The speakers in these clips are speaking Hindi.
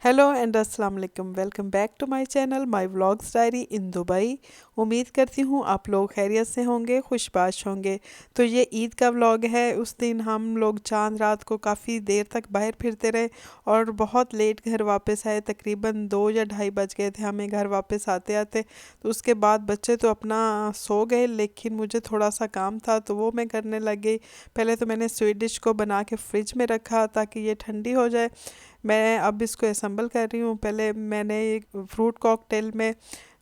हेलो एंड अस्सलाम वालेकुम। Welcome back to my channel my vlogs diary in Dubai. उम्मीद करती हूँ आप लोग खैरियत से होंगे, खुशबाश होंगे। तो ये ईद का व्लॉग है। उस दिन हम लोग चांद रात को काफ़ी देर तक बाहर फिरते रहे और बहुत लेट घर वापस आए। तकरीबन 2 या ढाई बज गए थे हमें घर वापस आते आते। तो उसके बाद बच्चे तो अपना सो गए, लेकिन मुझे थोड़ा सा काम था तो वो मैं करने लग गई। पहले तो मैंने स्वीट डिश को बना के फ्रिज में रखा ताकि ये ठंडी हो जाए। मैं अब इसको असम्बल कर रही हूँ। पहले मैंने एक फ्रूट कॉकटेल में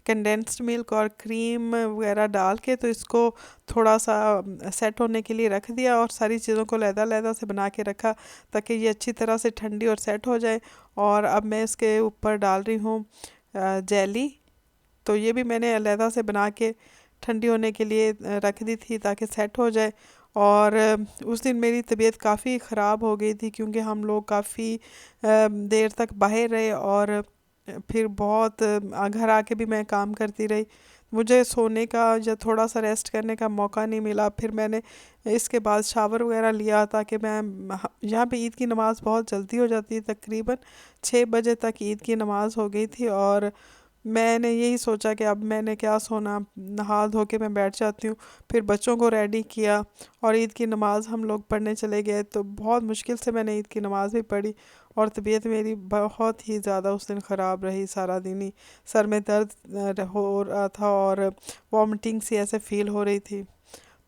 कंडेंस्ड मिल्क और क्रीम वगैरह डाल के तो इसको थोड़ा सा सेट होने के लिए रख दिया और सारी चीज़ों को लहदा-लहदा से बना के रखा ताकि ये अच्छी तरह से ठंडी और सेट हो जाए। और अब मैं इसके ऊपर डाल रही हूँ जेली। तो ये भी मैंने अलहदा से बना के ठंडी होने के लिए रख दी थी ताकि सेट हो जाए। और उस दिन मेरी तबीयत काफ़ी ख़राब हो गई थी क्योंकि हम लोग काफ़ी देर तक बाहर रहे और फिर बहुत घर आके भी मैं काम करती रही। मुझे सोने का या थोड़ा सा रेस्ट करने का मौका नहीं मिला। फिर मैंने इसके बाद शावर वगैरह लिया ताकि मैं यहाँ पे ईद की नमाज़ बहुत जल्दी हो जाती है। तकरीबन 6 बजे तक ईद की नमाज़ हो गई थी और मैंने यही सोचा कि अब मैंने क्या सोना, नहा धो के मैं बैठ जाती हूँ। फिर बच्चों को रेडी किया और ईद की नमाज़ हम लोग पढ़ने चले गए। तो बहुत मुश्किल से मैंने ईद की नमाज़ भी पढ़ी और तबीयत मेरी बहुत ही ज़्यादा उस दिन ख़राब रही। सारा दिन ही सर में दर्द हो रहा था और वॉमिटिंग सी ऐसे फ़ील हो रही थी।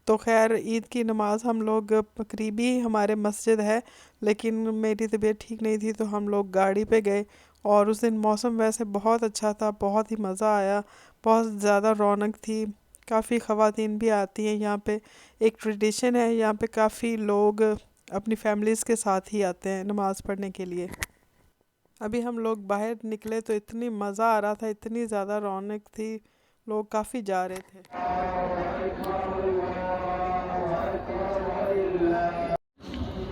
तो खैर ईद की नमाज़ हम लोग करीबी हमारे मस्जिद है, लेकिन मेरी तबीयत ठीक नहीं थी तो हम लोग गाड़ी पे गए। और उस दिन मौसम वैसे बहुत अच्छा था, बहुत ही मज़ा आया, बहुत ज़्यादा रौनक थी। काफ़ी ख़वातीन भी आती हैं यहाँ पे। एक ट्रेडिशन है यहाँ पे, काफ़ी लोग अपनी फैमिलीज़ के साथ ही आते हैं नमाज़ पढ़ने के लिए। अभी हम लोग बाहर निकले तो इतनी मज़ा आ रहा था, इतनी ज़्यादा रौनक थी, लोग काफ़ी जा रहे थे।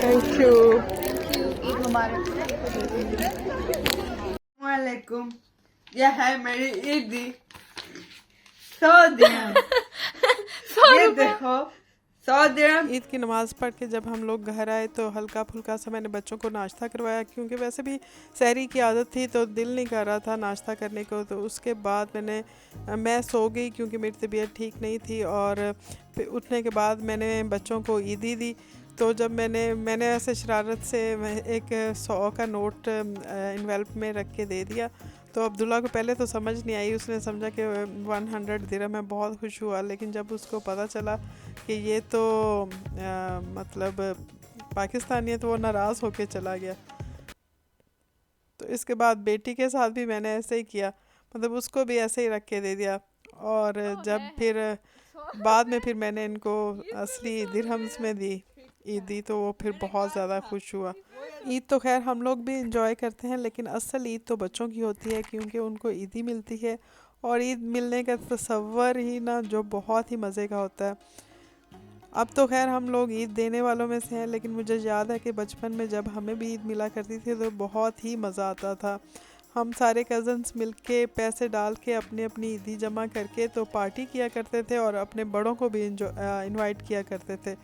Thank you. वालेकुम। यह है मेरी ईदी। 100 dirham। ये देखो 100 dirham। ईद की नमाज़ पढ़ के जब हम लोग घर आए तो हल्का फुल्का सा मैंने बच्चों को नाश्ता करवाया क्योंकि वैसे भी सहरी की आदत थी तो दिल नहीं कर रहा था नाश्ता करने को। तो उसके बाद मैं सो गई क्योंकि मेरी तबीयत ठीक नहीं थी। और फिर उठने के बाद मैंने बच्चों को ईदी दी। तो जब मैंने ऐसे शरारत से एक 100 का नोट इन्वेल्प में रख के दे दिया। तो अब्दुल्ला को पहले तो समझ नहीं आई, उसने समझा कि 100 दिरहम है, बहुत खुश हुआ। लेकिन जब उसको पता चला कि ये तो मतलब पाकिस्तानी है तो वो नाराज़ होके चला गया। तो इसके बाद बेटी के साथ भी मैंने ऐसे ही किया, मतलब उसको भी ऐसे ही रख के दे दिया। और जब फिर बाद में फिर मैंने इनको असली दिरहम्स में दी ईदी तो वो फिर बहुत ज़्यादा खुश हुआ। ईद तो खैर हम लोग भी इंजॉय करते हैं, लेकिन असल ईद तो बच्चों की होती है क्योंकि उनको ईदी मिलती है। और ईद मिलने का तसव्वुर ही ना जो बहुत ही मज़े का होता है। अब तो खैर हम लोग ईद देने वालों में से हैं, लेकिन मुझे याद है कि बचपन में जब हमें भी ईद मिला करती थी तो बहुत ही मज़ा आता था। हम सारे कज़न्स मिलके पैसे डाल के अपनी अपनी ईदी जमा करके तो पार्टी किया करते थे और अपने बड़ों को भी इनवाइट किया करते थे।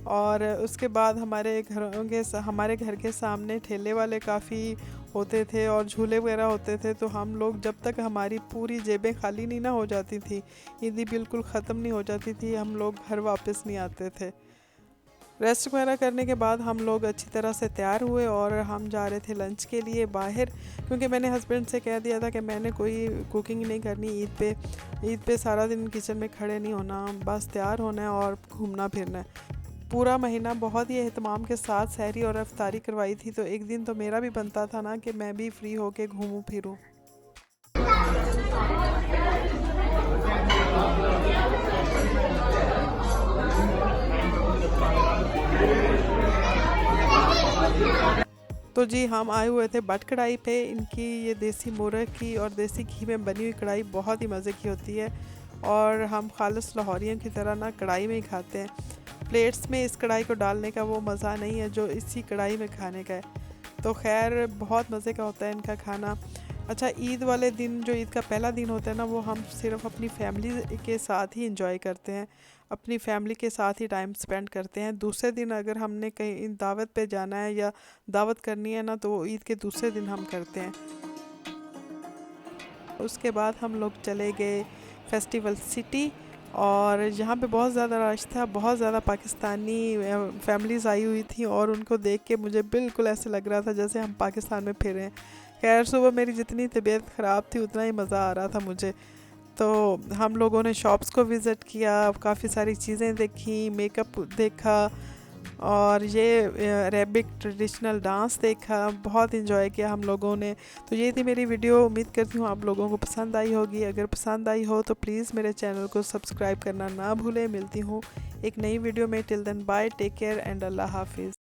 और उसके बाद हमारे घर के सामने ठेले वाले काफ़ी होते थे और झूले वगैरह होते थे। तो हम लोग जब तक हमारी पूरी जेबें खाली नहीं ना हो जाती थी, ईदी बिल्कुल ख़त्म नहीं हो जाती थी, हम लोग घर वापस नहीं आते थे। रेस्ट वगैरह करने के बाद हम लोग अच्छी तरह से तैयार हुए और हम जा रहे थे लंच के लिए बाहर, क्योंकि मैंने हस्बैंड से कह दिया था कि मैंने कोई कुकिंग नहीं करनी ईद पे सारा दिन किचन में खड़े नहीं होना, बस तैयार होना है और घूमना फिरना है। पूरा महीना बहुत ही एहतमाम के साथ सहरी और अफ्तारी करवाई थी, तो एक दिन तो मेरा भी बनता था ना कि मैं भी फ्री होके घूमूं फिरूं। तो जी हम आए हुए थे बट कढ़ाई पे। इनकी ये देसी मुर्ग की और देसी घी में बनी हुई कढ़ाई बहुत ही मज़े की होती है और हम खालिस लाहौरियों की तरह ना कढ़ाई में ही खाते हैं। प्लेट्स में इस कढ़ाई को डालने का वो मज़ा नहीं है जो इसी कढ़ाई में खाने का है। तो खैर बहुत मज़े का होता है इनका खाना। अच्छा, ईद वाले दिन जो ईद का पहला दिन होता है ना, वो हम सिर्फ अपनी फैमिली के साथ ही इंजॉय करते हैं, अपनी फैमिली के साथ ही टाइम स्पेंड करते हैं। दूसरे दिन अगर हमने कहीं दावत पे जाना है या दावत करनी है ना, तो वो ईद के दूसरे दिन हम करते हैं। उसके बाद हम लोग चले गए फेस्टिवल सिटी, और यहाँ पे बहुत ज़्यादा रश था, बहुत ज़्यादा पाकिस्तानी फैमिलीज़ आई हुई थी, और उनको देख के मुझे बिल्कुल ऐसे लग रहा था जैसे हम पाकिस्तान में फिर हैं। खैर, सुबह मेरी जितनी तबीयत ख़राब थी उतना ही मज़ा आ रहा था मुझे। तो हम लोगों ने शॉप्स को विज़िट किया, काफ़ी सारी चीज़ें देखी, मेकअप देखा, और ये अरेबिक ट्रेडिशनल डांस देखा, बहुत इन्जॉय किया हम लोगों ने। तो ये थी मेरी वीडियो, उम्मीद करती हूँ आप लोगों को पसंद आई होगी। अगर पसंद आई हो तो प्लीज़ मेरे चैनल को सब्सक्राइब करना ना भूलें। मिलती हूँ एक नई वीडियो में। Till then bye, take care and अल्लाह हाफिज़।